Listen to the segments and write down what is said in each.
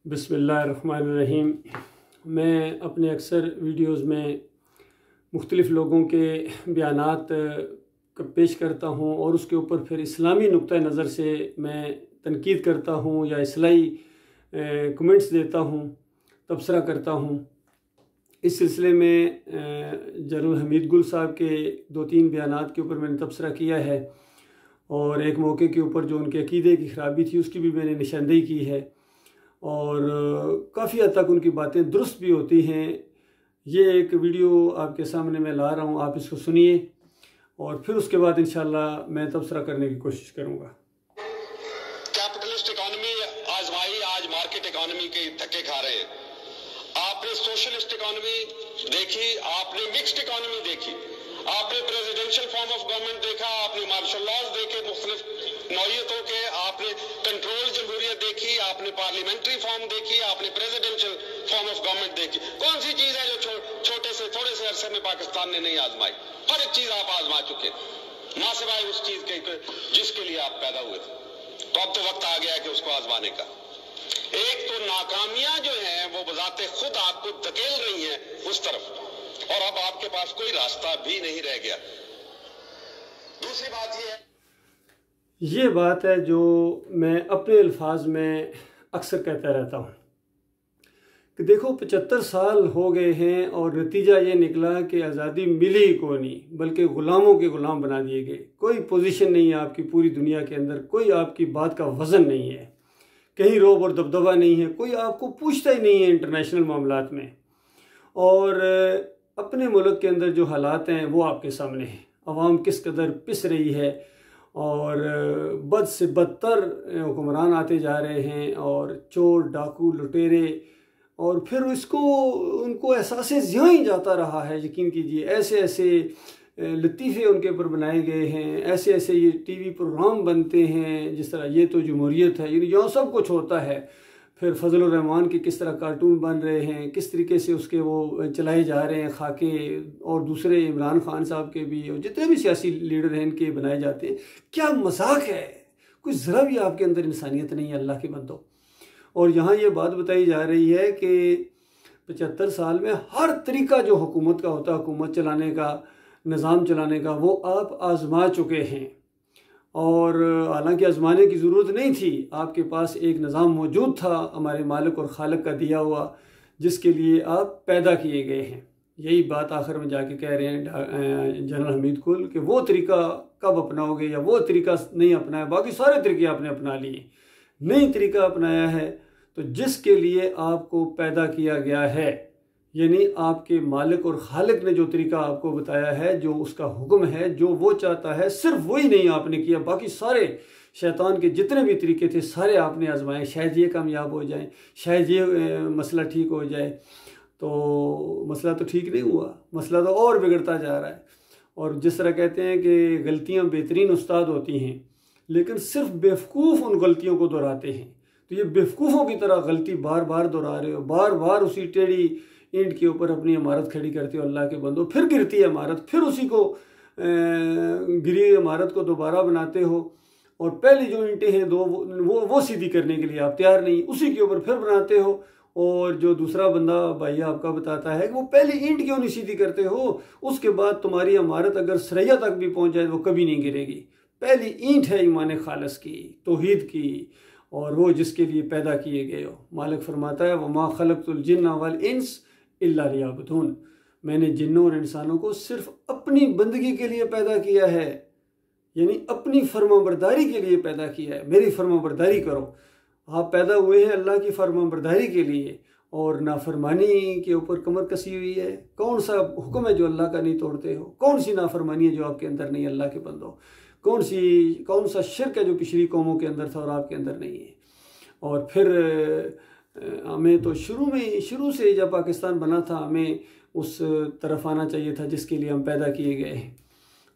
बिस्मिल्लाहिर्रहमानिर्रहीम। मैं अपने अक्सर वीडियोज़ में मुख्तलिफ़ लोगों के बयानात पेश करता हूँ और उसके ऊपर फिर इस्लामी नुक्ता नज़र से मैं तनकीद करता हूँ या इस्लाही कमेंट्स देता हूँ, तबसरा करता हूँ। इस सिलसिले में जनरल हमीद गुल साहब के 2-3 बयानात के ऊपर मैंने तबसरा किया है और एक मौके के ऊपर जो उनके अकीदे की ख़राबी थी उसकी भी मैंने निशानदेही की है और काफ़ी हद तक उनकी बातें दुरुस्त भी होती हैं। ये एक वीडियो आपके सामने मैं ला रहा हूँ, आप इसको सुनिए और फिर उसके बाद इंशाअल्लाह मैं तबसरा करने की कोशिश करूँगा। कैपिटलिस्ट इकोनॉमी आजमाई, आज मार्केट इकोनॉमी के धक्के खा रहे हैं। आपने सोशलिस्ट इकोनॉमी देखी, आपने मिक्स्ड इकोनॉमी देखी, आपने प्रेसिडेंशियल फॉर्म ऑफ गवर्नमेंट देखा, आपने मार्शल लॉज देखे मुख्तलिफ नौयतों के, आपने कंट्रोल जमहूरियत देखी, आपने पार्लियामेंट्री फॉर्म देखी, आपने प्रेसिडेंशियल फॉर्म ऑफ गवर्नमेंट देखी। कौन सी चीज है जो छोटे से थोड़े से अरसे में पाकिस्तान ने नहीं आजमाई? हर एक चीज आप आजमा चुके, ना सिवाय उस चीज के जिसके लिए आप पैदा हुए थे। तो अब तो वक्त आ गया है कि उसको आजमाने का। एक तो नाकामियां जो हैं वो बजाते खुद आपको धकेल रही हैं उस तरफ और अब आपके पास कोई रास्ता भी नहीं रह गया। दूसरी बात ये बात है जो मैं अपने अल्फाज में अक्सर कहता रहता हूँ कि देखो 75 साल हो गए हैं और नतीजा ये निकला कि आज़ादी मिली ही को नहीं, बल्कि ग़ुलामों के ग़ुलाम बना दिए गए। कोई पोजीशन नहीं है आपकी पूरी दुनिया के अंदर, कोई आपकी बात का वज़न नहीं है, कहीं रोब और दबदबा नहीं है, कोई आपको पूछता ही नहीं है इंटरनेशनल मामलात में। और अपने मुल्क के अंदर जो हालात हैं वो आपके सामने हैं। अवाम किस कदर पिस रही है और बद से बदतर हुक्मरान आते जा रहे हैं और चोर डाकू लुटेरे, और फिर इसको उनको एहसास ज़िया ही जाता रहा है। यकीन कीजिए ऐसे ऐसे लतीफ़े उनके ऊपर बनाए गए हैं, ऐसे ऐसे ये टीवी प्रोग्राम बनते हैं जिस तरह ये तो जमहूरियत है, यहाँ सब कुछ होता है। फिर फजल रहमान के किस तरह कार्टून बन रहे हैं, किस तरीके से उसके वो चलाए जा रहे हैं खाके, और दूसरे इमरान खान साहब के भी और जितने भी सियासी लीडर हैं इनके बनाए जाते हैं। क्या मजाक है, कुछ ज़रा भी आपके अंदर इंसानियत नहीं है अल्लाह के बंदो। और यहाँ ये बात बताई जा रही है कि 75 साल में हर तरीका जो हुकूमत का होता है, हुकूमत चलाने का, निज़ाम चलाने का, वो आप आजमा चुके हैं। और हालांकि आजमाने की ज़रूरत नहीं थी, आपके पास एक निज़ाम मौजूद था हमारे मालिक और खालिक का दिया हुआ, जिसके लिए आप पैदा किए गए हैं। यही बात आखिर में जाके कह रहे हैं जनरल हमीद गुल कि वो तरीका कब अपनाओगे या वो तरीका नहीं अपनाया, बाकी सारे तरीके आपने अपना लिए। नई तरीका अपनाया है तो जिसके लिए आपको पैदा किया गया है, यानी आपके मालिक और खालिक ने जो तरीका आपको बताया है, जो उसका हुक्म है, जो वो चाहता है, सिर्फ वही नहीं आपने किया, बाकी सारे शैतान के जितने भी तरीके थे सारे आपने आजमाए। शायद ये कामयाब हो जाए, शायद ये मसला ठीक हो जाए। तो मसला तो ठीक नहीं हुआ, मसला तो और बिगड़ता जा रहा है। और जिस तरह कहते हैं कि गलतियाँ बेहतरीन उस्ताद होती हैं, लेकिन सिर्फ बेवकूफ़ उन गलतियों को दोहराते हैं। तो ये बेवकूफ़ों की तरह गलती बार बार दोहरा रहे हो, बार बार उसी टेढ़ी ईंट के ऊपर अपनी इमारत खड़ी करते हो अल्लाह के बंदो, फिर गिरती है इमारत, फिर उसी को गिरी इमारत को दोबारा बनाते हो। और पहली जो ईंटें हैं दो वो सीधी करने के लिए आप तैयार नहीं, उसी के ऊपर फिर बनाते हो। और जो दूसरा बंदा भाई आपका बताता है कि वो पहली ईंट क्यों नहीं सीधी करते हो, उसके बाद तुम्हारी इमारत अगर सरैया तक भी पहुँच जाए वो कभी नहीं गिरेगी। पहली ईंट है ईमान खालिस की, तौहीद की, और वो जिसके लिए पैदा किए गए हो। मालिक फरमाता है वमा खलक़तुल जिन्ना वल इंस इल्ला लियअबुदून, मैंने जिन्नों और इंसानों को सिर्फ अपनी बंदगी के लिए पैदा किया है, यानी अपनी फर्माबरदारी के लिए पैदा किया है। मेरी फर्माबरदारी करो। आप पैदा हुए हैं अल्लाह की फर्माबरदारी के लिए, और नाफरमानी के ऊपर कमर कसी हुई है। कौन सा हुक्म है जो अल्लाह का नहीं तोड़ते हो? कौन सी नाफरमानी है जो आपके अंदर नहीं अल्लाह के बंदो? कौन सा शिर्क है जो पिछली कौमों के अंदर था और आपके अंदर नहीं है? और फिर हमें तो शुरू से जब पाकिस्तान बना था हमें उस तरफ आना चाहिए था जिसके लिए हम पैदा किए गए हैं।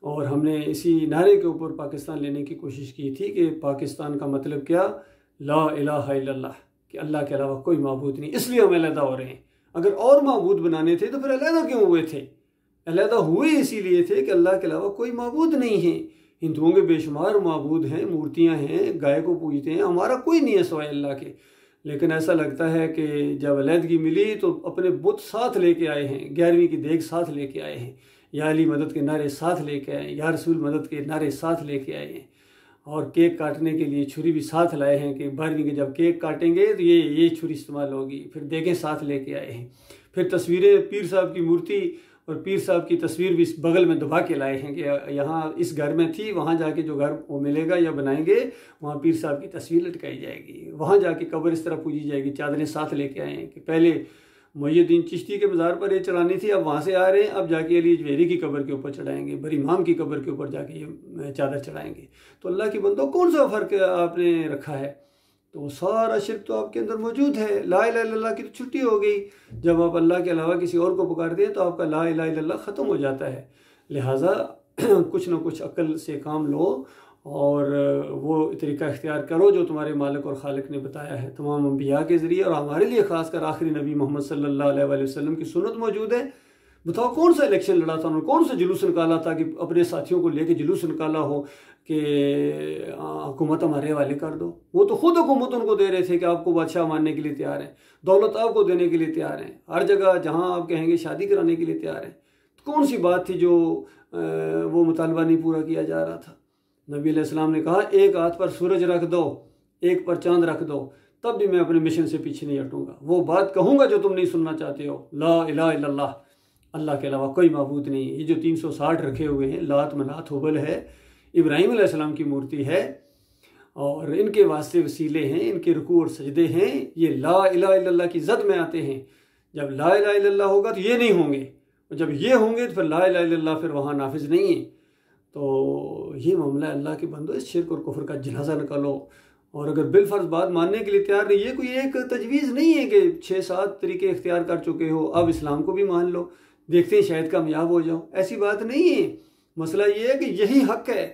और हमने इसी नारे के ऊपर पाकिस्तान लेने की कोशिश की थी कि पाकिस्तान का मतलब क्या, ला इलाहा इल्लल्लाह, कि अल्लाह के अलावा कोई माबूद नहीं। इसलिए हम अलहदा हो रहे हैं। अगर और माबूद बनाने थे तो फिर अलहदा क्यों हुए थे? अलहदा हुए इसीलिए थे कि अल्लाह के अलावा कोई माबूद नहीं है। हिंदुओं के बेशुमार माबूद हैं, मूर्तियां हैं, गाय को पूजते हैं, हमारा कोई नहीं है सिवाय अल्लाह के। लेकिन ऐसा लगता है कि जब अलहदगी मिली तो अपने बुत साथ लेके आए हैं, 11वीं की देख साथ लेके आए हैं, या अली मदद के नारे साथ लेके आए, या रसूल मदद के नारे साथ लेके आए हैं, और केक काटने के लिए छुरी भी साथ लाए हैं कि 12वीं के जब केक काटेंगे तो ये छुरी इस्तेमाल होगी। फिर देखें साथ लेके आए हैं। फिर तस्वीरें, पीर साहब की मूर्ति और पीर साहब की तस्वीर भी इस बगल में दबा के लाए हैं कि यहाँ इस घर में थी, वहाँ जाके जो घर वो मिलेगा या बनाएंगे वहाँ पीर साहब की तस्वीर लटकाई जाएगी, वहाँ जाके कब्र इस तरह पूजी जाएगी। चादरें साथ लेके आए हैं कि पहले मुहियुद्दीन चिश्ती के मज़ार पर ये चढ़ानी थी, अब वहाँ से आ रहे हैं, अब जाके अली जवेरी की कब्र के ऊपर चढ़ाएंगे, बड़ी इमाम की कब्र के ऊपर जाके ये चादर चढ़ाएंगे। तो अल्लाह की बंदो कौन सा फ़र्क आपने रखा है? तो सारा शिर्क तो आपके अंदर मौजूद है। ला इलाहा इल्लल्लाह की तो छुट्टी हो गई। जब आप अल्लाह के अलावा किसी और को पुकारते हैं तो आपका ला इलाहा इल्लल्लाह ख़त्म हो जाता है। लिहाजा कुछ ना कुछ अक्ल से काम लो और वो तरीका इख्तियार करो जो तुम्हारे मालिक और खालिक ने बताया है तमाम अंबिया के ज़रिए, और हमारे लिए ख़ासकर आखिरी नबी मोहम्मद सल्लल्लाहु अलैहि वसल्लम की सुन्नत मौजूद है। बताओ कौन सा इलेक्शन लड़ा था उन्होंने, कौन सा जुलूस निकाला था कि अपने साथियों को लेके जुलूस निकाला हो कि हुकूमत हमारे हवाले कर दो? वो तो खुद हुकूमत उनको दे रहे थे कि आपको बादशाह मानने के लिए तैयार हैं, दौलत आपको देने के लिए तैयार हैं, हर जगह जहाँ आप कहेंगे शादी कराने के लिए तैयार हैं। तो कौन सी बात थी जो वो मुतालबा नहीं पूरा किया जा रहा था? नबी अलैहिस्सलाम ने कहा एक हाथ पर सूरज रख दो, एक पर चांद रख दो, तब भी मैं अपने मिशन से पीछे नहीं हटूंगा। वो बात कहूँगा जो तुम नहीं सुनना चाहते हो, ला इलाहा इल्लल्लाह, अल्लाह के अलावा कोई माबूद नहीं। ये जो 360 रखे हुए हैं, लात मनात हुबल है, इब्राहिम अलैहिस्सलाम की मूर्ति है, और इनके वास्ते वसीले हैं, इनके रुकू और सजदे हैं, ये ला इलाहा इल्लल्लाह की जद में आते हैं। जब ला इलाहा इल्लल्लाह होगा तो ये नहीं होंगे, और जब ये होंगे तो फिर ला इलाहा इल्लल्लाह फिर वहाँ नाफिज नहीं है। तो ये मामला अल्लाह के बंदो, इस शिर्क और कुफ्र का जनाजा निकालो। और अगर बिलफर्ज बात मानने के लिए तैयार नहीं, ये कोई एक तजवीज़ नहीं है कि 6-7 तरीके इख्तियार कर चुके हो अब इस्लाम को भी मान लो, देखते हैं शायद कामयाब हो जाओ। ऐसी बात नहीं है। मसला ये है कि यही हक है,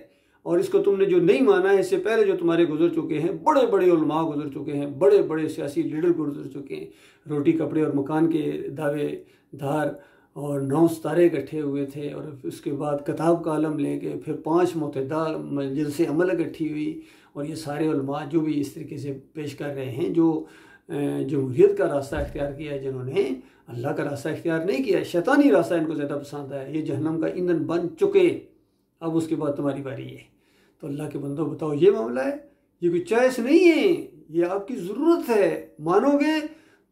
और इसको तुमने जो नहीं माना है, इससे पहले जो तुम्हारे गुजर चुके हैं, बड़े बड़े उलमा गुजर चुके हैं, बड़े बड़े सियासी लीडर गुजर चुके हैं, रोटी कपड़े और मकान के दावेदार, और 9 सितारे इकट्ठे हुए थे, और उसके बाद किताब का आलम लेके फिर 5 मुतदा मजलिस अमल इकट्ठी हुई, और ये सारे उलमा जो भी इस तरीके से पेश कर रहे हैं, जो जमहूरियत का रास्ता इख्तियार किया है, जिन्होंने अल्लाह का रास्ता इख्तियार नहीं किया, शैतानी रास्ता इनको ज़्यादा पसंद आया, ये जहन्नम का ईंधन बन चुके। अब उसके बाद तुम्हारी बारी है। तो अल्लाह के बंदो बताओ, ये मामला है, ये कोई चॉइस नहीं है, ये आपकी ज़रूरत है। मानोगे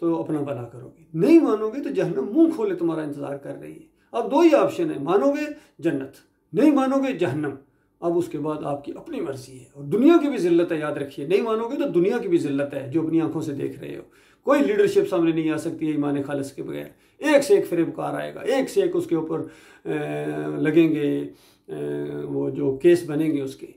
तो अपना भला करोगे, नहीं मानोगे तो जहन्नम मुंह खोले तुम्हारा इंतज़ार कर रही है। अब 2 ही ऑप्शन है, मानोगे जन्नत, नहीं मानोगे जहन्नम। अब उसके बाद आपकी अपनी मर्जी है, और दुनिया की भी ज़िल्लत है, याद रखिए। नहीं मानोगे तो दुनिया की भी ज़िल्लत है जो अपनी आंखों से देख रहे हो। कोई लीडरशिप सामने नहीं आ सकती है ईमान खालिस के बगैर। एक से एक फरेबकार आएगा, एक से एक उसके ऊपर लगेंगे वो जो केस बनेंगे उसके,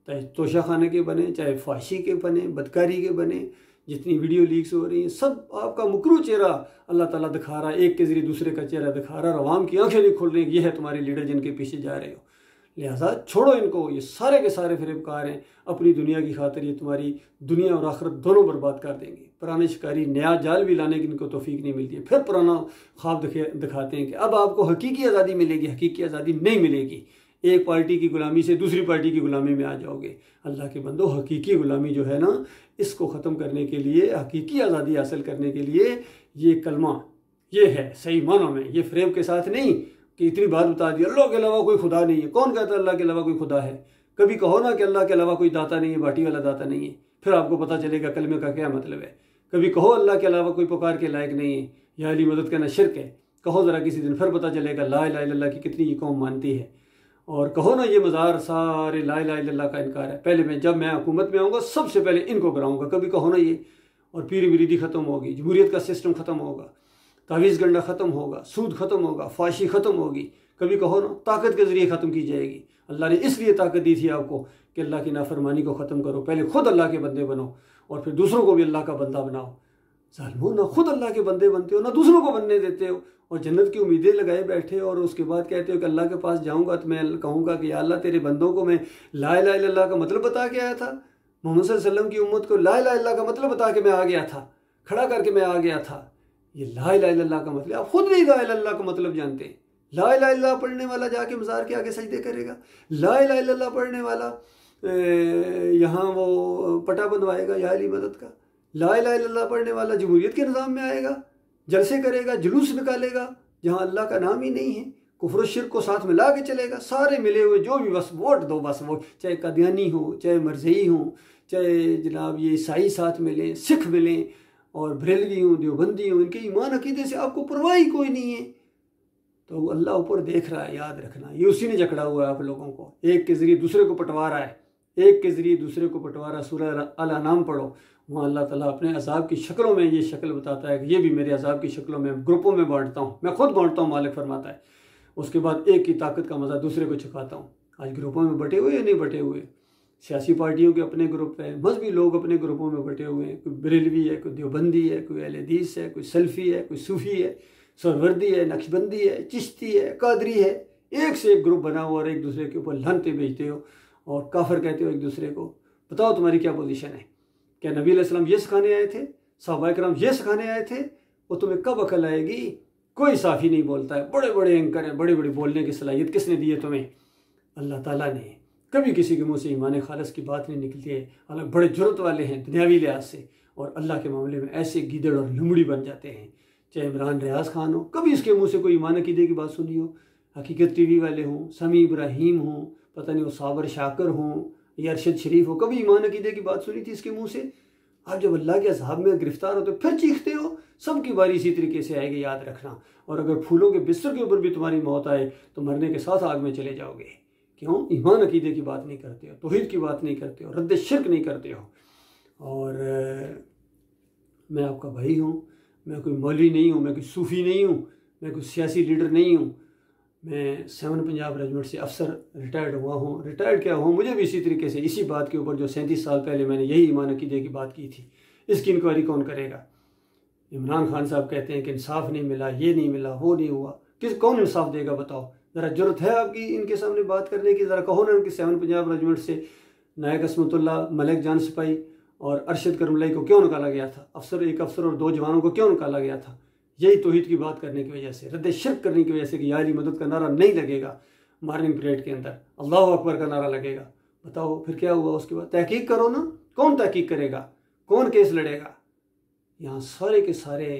चाहे तोशा खाने के बने, चाहे फाशी के बने, बदकारी के बने। जितनी वीडियो लीक्स हो रही हैं सब आपका मुकरू चेहरा अल्लाह ताला दिखा रहा है, एक के ज़रिए दूसरे का चेहरा दिखा रहा है, और आवाम की आंखें नहीं खुल रही। ये है तुम्हारे लीडर जिनके पीछे जा रहे हो। लिहाजा छोड़ो इनको, ये सारे के सारे फरेबकार हैं। अपनी दुनिया की खातिर ये तुम्हारी दुनिया और आखिरत दोनों बर्बाद कर देंगे। पुराने शिकारी नया जाल भी लाने की इनको तौफीक नहीं मिलती है, फिर पुराना ख्वाब दिखाते हैं कि अब आपको हकीकी आज़ादी मिलेगी। हकीकी आज़ादी नहीं मिलेगी। एक पार्टी की गुलामी से दूसरी पार्टी की गुलामी में आ जाओगे। अल्लाह के बंदो, हकीकी गुलामी जो है ना, इसको ख़त्म करने के लिए, हकीकी आज़ादी हासिल करने के लिए ये कलमा ये है सही मानों में, ये फ्रेब के साथ नहीं कि इतनी बात बता दी अल्लाह के अलावा कोई खुदा नहीं है। कौन कहता है अल्लाह के अलावा कोई खुदा है? कभी कहो ना कि अल्लाह के अलावा कोई दाता नहीं है, बाटी वाला दाता नहीं है, फिर आपको पता चलेगा कलमे का क्या मतलब है। कभी कहो अल्लाह के अलावा कोई पुकार के लायक नहीं है, या अली मदद करना शिर्क है, कहो ज़रा किसी दिन, फिर पता चलेगा ला इलाहा इल्लल्लाह की कितनी ये कौम मानती है। और कहो ना ये मज़ार सारे ला इलाहा इल्लल्लाह का इनकार है, पहले जब मैं हुकूमत में आऊँगा सबसे पहले इनको कराऊँगा। कभी कहो ना ये, और पीर मुरीदी ख़त्म होगी, जमहूरियत का सिस्टम ख़त्म होगा, तावीज़ गंडा ख़त्म होगा, सूद ख़त्म होगा, फाशी ख़त्म होगी। कभी कहो ना ताकत के ज़रिए ख़त्म की जाएगी। अल्लाह ने इसलिए ताकत दी थी आपको कि अल्लाह की नाफरमानी को ख़त्म करो। पहले खुद अल्लाह के बंदे बनो और फिर दूसरों को भी अल्लाह का बंदा बनाओ। ज़ालिमों, ना खुद अल्लाह के बंदे बनते हो, ना दूसरों को बनने देते हो, और जन्नत की उम्मीदें लगाए बैठे हो, और उसके बाद कहते हो कि अल्लाह के पास जाऊँगा तो मैं कहूँगा कि या अल्लाह तेरे बंदों को मैं ला इलाहा इल्लल्लाह का मतलब बता के आया था। मोहम्मद सल्लल्लाहु अलैहि वसल्लम की उम्मत को ला इलाहा इल्लल्लाह का मतलब बता के मैं आ गया था, खड़ा करके मैं आ गया था। ये ला इलाहा इल्लल्लाह का मतलब, आप खुद नहीं ला इलाहा इल्लल्लाह का मतलब जानते। ला इलाहा इल्लल्लाह पढ़ने वाला जाके मज़ार के आगे सजदे करेगा, ला इलाहा इल्लल्लाह पढ़ने वाला यहाँ वो पटा बंधवाएगा या अली मदद का, ला इलाहा इल्लल्लाह पढ़ने वाला जमहूरियत के निज़ाम में आएगा, जलसे करेगा, जुलूस निकालेगा जहाँ अल्लाह का नाम ही नहीं है, कुफ्र शिर्क को साथ में ला के चलेगा, सारे मिले हुए जो भी बस वोट दो, बस वो चाहे कादियानी हो, चाहे मरज़ई हो, चाहे जनाब ये ईसाई साथ मिलें, सिख मिलें और बरेलवी हों, देवबंदी हों, इनके ईमान अकीदे से आपको परवाह ही कोई नहीं है। तो अल्लाह ऊपर देख रहा है, याद रखना। ये उसी ने जकड़ा हुआ है आप लोगों को, एक के ज़रिए दूसरे को पटवा रहा है, एक के ज़रिए दूसरे को पटवा रहा। सूरह अल अनाम पढ़ो, वहाँ अल्लाह ताला अपने अजाब की शक्लों में ये शक्ल बताता है कि ये भी मेरे अजाब की शक्लों में ग्रुपों में बांटता हूँ, मैं खुद बांटता हूँ, मालिक फरमाता है। उसके बाद एक की ताकत का मज़ा दूसरे को चुकाता हूँ। आज ग्रुपों में बटे हुए या नहीं बटे हुए, सियासी पार्टियों के अपने ग्रुप हैं, मजहबी लोग अपने ग्रुपों में बटे हुए हैं, कोई बरेलवी है, कोई देवबंदी है, कोई अहले हदीस है, कोई सल्फ़ी है, कोई सूफ़ी है, सरवर्दी है, नक्शबंदी है, चिश्ती है, कादरी है, एक से एक ग्रुप बना हुआ और एक दूसरे के ऊपर लानतें भेजते हो और काफिर कहते हो एक दूसरे को। बताओ तुम्हारी क्या पोजीशन है? क्या नबी अलैहिस्सलाम ये सिखाने आए थे, सहाबाए किराम ये सिखाने आए थे? वो तुम्हें कब अकल आएगी? कोई साफ़ी नहीं बोलता है, बड़े बड़े एंकर हैं, बड़े बड़े बोलने की सलाहियत किसने दी है तुम्हें? अल्लाह ताला ने। कभी किसी के मुँह से ईमान खालिस की बात नहीं निकलती है। अलग बड़े जुर्रत वाले हैं दुनियावी लिहाज से, और अल्लाह के मामले में ऐसे गीदड़ और लुमड़ी बन जाते हैं। चाहे इमरान रियाज खान हो, कभी इसके मुँह से कोई ईमान अकीदे की बात सुनी हो? हकीकत टीवी वाले हों, समी इब्राहिम हों, पता नहीं वो साबर शाकर हों या अरशद शरीफ हो, कभी ईमान अकीदे की बात सुनी थी इसके मुँह से? आप जब अल्लाह के अज़ाब में गिरफ्तार होते फिर चीखते हो। सबकी बारी इसी तरीके से आएगी, याद रखना। और अगर फूलों के बिस्तर के ऊपर भी तुम्हारी मौत आए तो मरने के साथ आग में चले जाओगे। क्यों? ईमान अकीदे की बात नहीं करते हो, तौहीद की बात नहीं करते हो, रद्द शिर्क नहीं करते हो। और मैं आपका भाई हूँ, मैं कोई मौलवी नहीं हूँ, मैं कोई सूफ़ी नहीं हूँ, मैं कोई सियासी लीडर नहीं हूँ। मैं 7 पंजाब रेजिमेंट से अफसर रिटायर्ड हुआ हूँ। रिटायर्ड क्या हुआ, मुझे भी इसी तरीके से इसी बात के ऊपर जो 37 साल पहले मैंने यही ईमान अकीदे की बात की थी, इसकी इंक्वायरी कौन करेगा? इमरान खान साहब कहते हैं कि इंसाफ नहीं मिला, ये नहीं मिला, वो नहीं हुआ। कौन इंसाफ देगा बताओ? ज़रा जरूरत है आपकी इनके सामने बात करने की? ज़रा कहो ना उनकी 7 पंजाब रेजिमेंट से नायक असमतुल्लाह, मलिक जान सिपाही और अरशद करमलाई को क्यों निकाला गया था? एक अफसर और 2 जवानों को क्यों निकाला गया था? यही तौहीद की बात करने की वजह से, रद्द शिर्क करने की वजह से कि यारी मदद का नारा नहीं लगेगा मॉर्निंग परेड के अंदर, अल्लाह अकबर का नारा लगेगा। बताओ फिर क्या हुआ? उसके बाद तहकीक करो ना। कौन तहकीक करेगा? कौन केस लड़ेगा? यहाँ सारे के सारे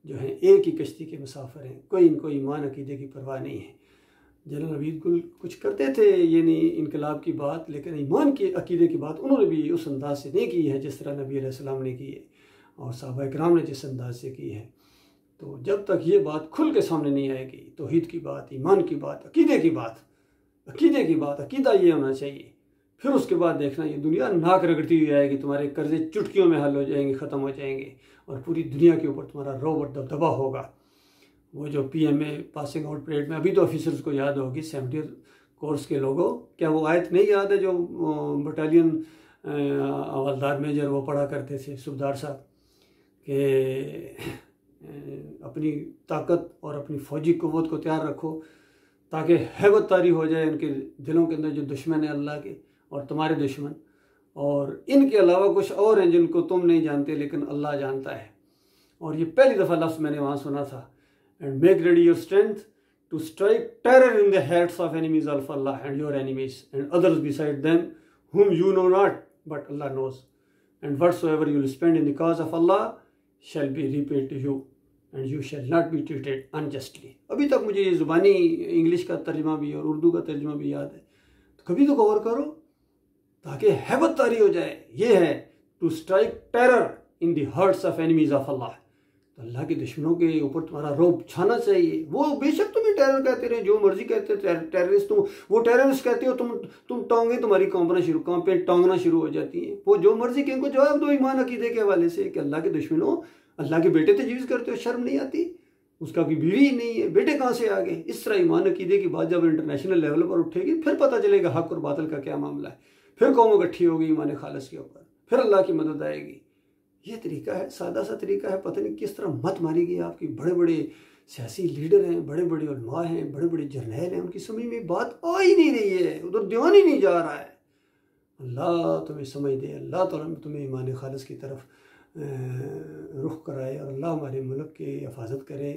जो हैं एक ही कश्ती के मुसाफिर हैं, कोई इनको ईमान अकीदे की परवाह नहीं है। जनरल नवीद गुल कुछ करते थे, ये नहीं इनकलाब की बात, लेकिन ईमान की अकीदे की बात उन्होंने भी उस अंदाज से नहीं की है जिस तरह नबी अलैहिस्सलाम ने की है और सहाबाए किराम ने जिस अंदाज से की है। तो जब तक ये बात खुल के सामने नहीं आएगी, तौहीद की बात, ईमान की बात, अकीदे की बात, अकीदा ये होना चाहिए, फिर उसके बाद देखना ये दुनिया नाक रगड़ती हुई आएगी, तुम्हारे कर्जे चुटकियों में हल हो जाएंगे, ख़त्म हो जाएंगे और पूरी दुनिया के ऊपर तुम्हारा रौब और दबदबा होगा। वो जो PMA पासिंग आउट परेड में, अभी तो ऑफिसर्स को याद होगी 70 कोर्स के लोगों, क्या वो आयत नहीं याद है जो बटालियन हवलदार मेजर वो पढ़ा करते थे सूबेदार साहब के अपनी ताकत और अपनी फ़ौजी क़ुव्वत को तैयार रखो ताकि हैबत तारी हो जाए उनके दिलों के अंदर जो दुश्मन है अल्लाह के और तुम्हारे दुश्मन, और इनके अलावा कुछ और हैं जिनको तुम नहीं जानते लेकिन अल्लाह जानता है। और ये पहली दफ़ा लफ्ज़ मैंने वहाँ सुना था, and make ready your strength to strike terror in the hearts of enemies of Allah and your enemies and others beside them whom you know not but Allah knows, and whatsoever you will spend in the cause of Allah shall be repaid to you and you shall not be treated unjustly। अभी तक मुझे ये ज़ुबानी English का तर्जमा भी और उर्दू का तर्जमा भी याद है, तो कभी तो गौर करो ताकि हैबत तारी हो जाए। ये है to strike terror in the hearts of enemies of Allah, तो अल्लाह के दुश्मनों के ऊपर तुम्हारा रौब छाना चाहिए। वो बेशक तुम्हें टेरर कहते रहे, जो मर्जी कहते हो, टेररिस्ट तुम, वो टेररिस्ट कहते हो, तुम टांगें तुम्हारी टांगना शुरू हो जाती हैं। वो जो मर्जी कहें को जवाब दो ईमान अकीदे के हवाले से कि अल्लाह के दुश्मनों, अल्लाह के बेटे तजवीज़ करते हो, शर्म नहीं आती? उसका कोई बीवी ही नहीं है, बेटे कहाँ से आ गए? इस तरह ईमान अकीदे की बात जब इंटरनेशनल लेवल पर उठेगी फिर पता चलेगा हक और बातिल का क्या मामला है, फिर कौम इकट्ठी होगी ईमान खालिस के ऊपर, फिर अल्लाह की मदद आएगी। ये तरीका है, सादा सा तरीका है, पता नहीं किस तरह मत मारी गई आपकी। बड़े बड़े सियासी लीडर हैं, बड़े बड़े उलमा हैं, बड़े बड़े जर्नैल हैं, उनकी समझ में बात आ ही नहीं रही है, उधर ध्यान ही नहीं जा रहा है। अल्लाह तुम्हें समझ दे, अल्लाह ताला तुम्हें ईमान खालिस की तरफ रुख कराए और अल्लाह हमारे मुल्क की हिफाजत करे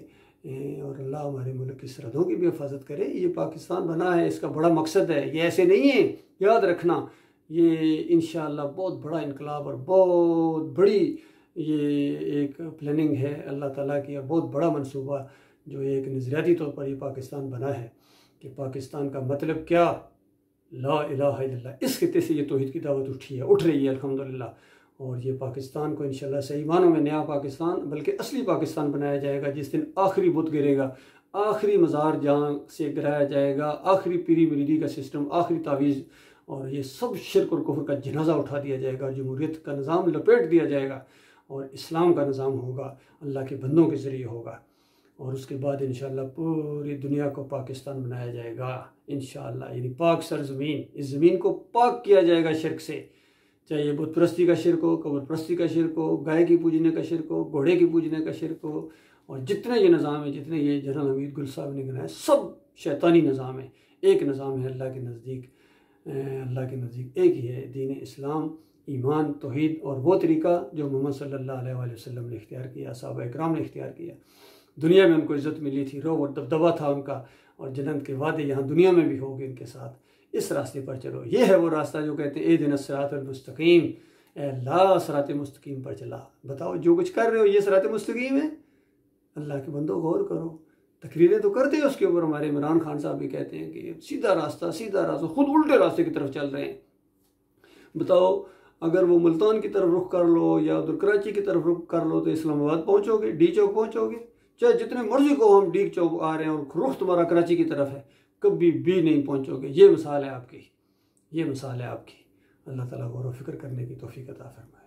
और अल्लाह हमारे मुल्क की सरहदों की भी हिफाजत करे। ये पाकिस्तान बना है, इसका बड़ा मकसद है, ये ऐसे नहीं है, याद रखना। ये इंशाअल्लाह बहुत बड़ा इनकलाब और बहुत बड़ी ये एक प्लानिंग है अल्लाह ताला की, और बहुत बड़ा मंसूबा जो एक नज़रियाती तौर पर ये पाकिस्तान बना है कि पाकिस्तान का मतलब क्या, ला इलाहा इल्लल्लाह। इस खित्ते से ये तौहीद की दावत उठ रही है अल्हम्दुलिल्लाह। और ये पाकिस्तान को इंशाल्लाह सही मानों में नया पाकिस्तान, बल्कि असली पाकिस्तान बनाया जाएगा, जिस दिन आखिरी बुत गिरेगा, आखिरी मज़ार जहाँ से गिराया जाएगा, आखिरी पीरी मुरीदी का सिस्टम, आखिरी तावीज़ और ये सब शिर्क और कुफ्र का जनाजा उठा दिया जाएगा, जमहूरियत का निज़ाम लपेट दिया जाएगा और इस्लाम का निज़ाम होगा, अल्लाह के बंदों के ज़रिए होगा। और उसके बाद इंशाअल्लाह पूरी दुनिया को पाकिस्तान बनाया जाएगा इंशाअल्लाह। यानी पाक सरज़मीन, इस ज़मीन को पाक किया जाएगा शिर्क से, चाहे ये बुत परस्ती का शिर्क हो, कब्र परस्ती का शिर्क हो, गाय की पूजने का शिर्क हो, घोड़े की पूजने का शिर्क हो, और जितने ये निज़ाम है, जितने ये जनरल हमीद गुल साहब ने गिनाए, सब शैतानी निज़ाम है। एक निज़ाम है अल्लाह के नज़दीक एक ही है, दीन इस्लाम, ईमान, तौहीद और वो तरीका जो मोहम्मद सल्लल्लाहु अलैहि वसल्लम ने इख्तियार किया, सहाबा इकराम ने इख्तियार किया। दुनिया में उनको इज़्ज़त मिली थी, रोब और दबदबा था उनका, और जन्नत के वादे यहाँ दुनिया में भी होंगे इनके साथ। इस रास्ते पर चलो, ये है वो रास्ता जो कहते हैं एहदिना सिरातल मुस्तकीम, अल्लाह सिरात मुस्तकीम पर चला। बताओ जो कुछ कर रहे हो ये सिरात मुस्तकीम है? अल्लाह के बंदो गौर करो। तकरीरें तो करते हैं उसके ऊपर, हमारे इमरान खान साहब भी कहते हैं कि सीधा रास्ता, खुद उल्टे रास्ते की तरफ चल रहे हैं। बताओ अगर वो मुल्तान की तरफ रुख कर लो या उधर कराची की तरफ रुख कर लो तो इस्लामाबाद पहुँचोगे, डी चौक पहुँचोगे। चाहे जितने मर्जी को हम डी चौक आ रहे हैं और रुख तुम्हारा कराची की तरफ है, कभी भी नहीं पहुँचोगे। ये मिसाल है आपकी, ये मिसाल है आपकी। अल्लाह ताला गौर व फिक्र करने की तौफीक अता फरमाए।